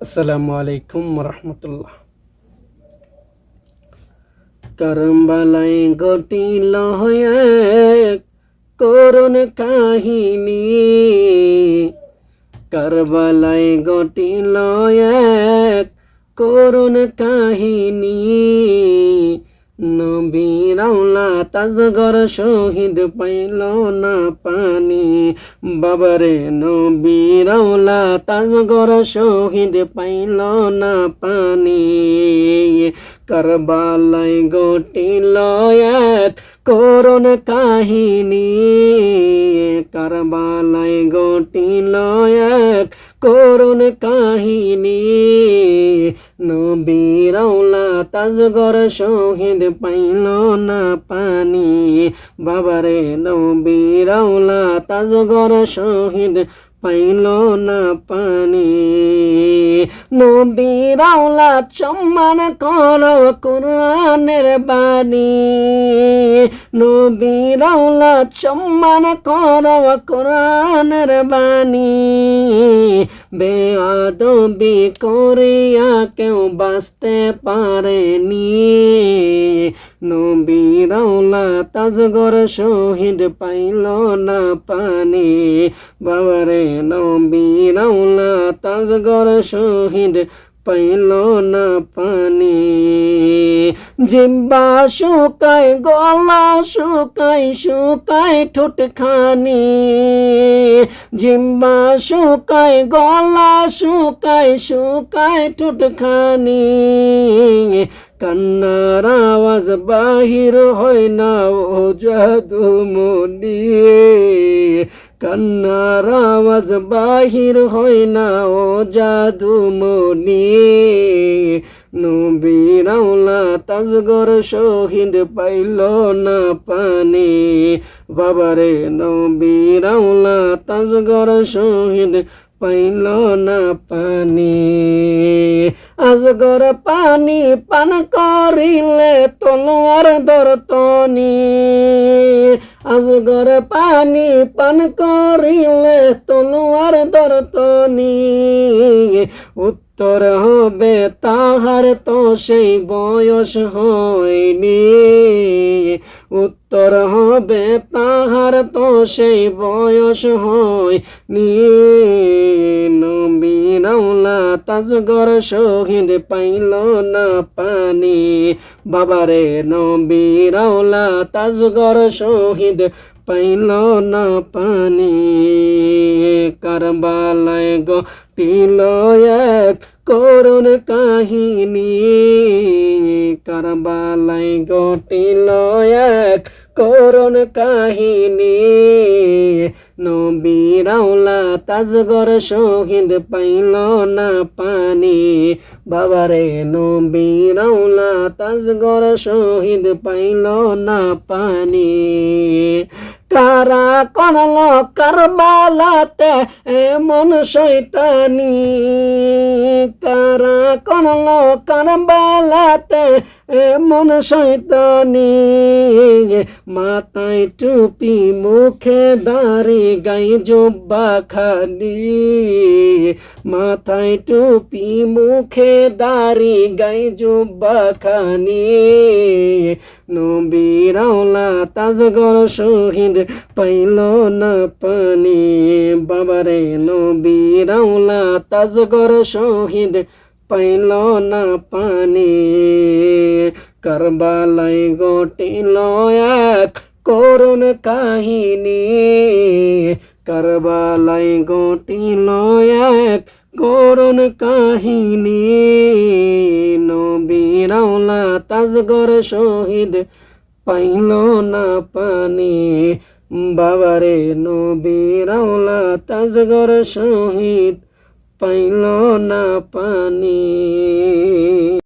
আসসালামু আলাইকুম রহমতুল্লাহ। কারবালায় ঘটিল এক করুণ কাহিনী, কারবালায় ঘটিল এক করুণ কাহিনী। নবীর আওলাদ আজগর শহীদ পাইল না পানি, বাবারে নবীর আওলাদ আজগর শহীদ পাইল না পানি। কারবালায় ঘটিল এক করুণ কাহিনী, কারবালায় ঘটিল এক করুণ কাহিনী। নবীর আওলাদ আজগর শহীদ পাইল না পানি, বাবারে নবীর আওলাদ আজগর শহীদ পাইল না পানি। নবীর আওলাদ সম্মান করো কোরআনের বাণী, নবীর আওলাদ সম্মান করো কোরআনের বাণী। বেয়াদবি করিয়া কেউ বাঁচতে পারেনি, নবীর আওলাদ আজগর শহীদ পাইল না পানি, বাবারে নবীর আওলাদ আজগর শহীদ পাইল না পানি। জিহ্বা শুকায় গলা শুকায় শুকায় ঠোঁট খানি, জিহ্বা শুকায় গলা শুকায় শুকায় ঠোঁট খানি। কান্নার আওয়াজ বাহির হয় না ও জাদুমণি, কান্নার আওয়াজ বাহির হয় না ও জাদুমণি। নবীর আওলাদ আজগর শহীদ পাইল না পানি, বাবারে নবীর আওলাদ আজগর শহীদ পাইল না পানি। আজগর পানি পান করিলে তলোয়ার ধরতনি, আজগর পানি পান করিলে তলোয়ার ধরতনি। উত্তর হবে তাহার তো সেই বয়স হয়নি, উত্তর হবে তাহার তো সেই বয়স হয়নি। নবীর আওলাদ আজগর শহীদ পাইল না পানি, বাবারে নবীর আওলাদ আজগর শহীদ পাইল না পানি। কারবালায় ঘটিল এক করুণ কাহিনী, কারবালায় ঘটিল এক করুণ কাহিনী। নবীর আওলাদ আজগর শহীদ পাইল না পানি, বাবারে নবীর আওলাদ আজগর শহীদ পাইল না পানি। কারা করল কারবালাতে এমন শয়তানি, কারা করল কারবালাতে এমন শয়তানি। মাথায় টুপি মুখে দাড়ি গায়ে জুব্বা খানি, মাথায় টুপি মুখে দাড়ি গায়ে জুব্বা খানি। নবীর আওলাদ আজগর শহীদ পাইল না পানি, বাবারে নবীর আওলাদ আজগর শহীদ পাইল না পানি। কারবালায় ঘটিল এক করুণ কাহিনী, কারবালায় ঘটিল এক করুণ কাহিনী। নবীর আওলাদ আজগর শহীদ পাইল না পানি, বাবারে নবীর আওলাদ আজগর শহীদ পাইল না পানি।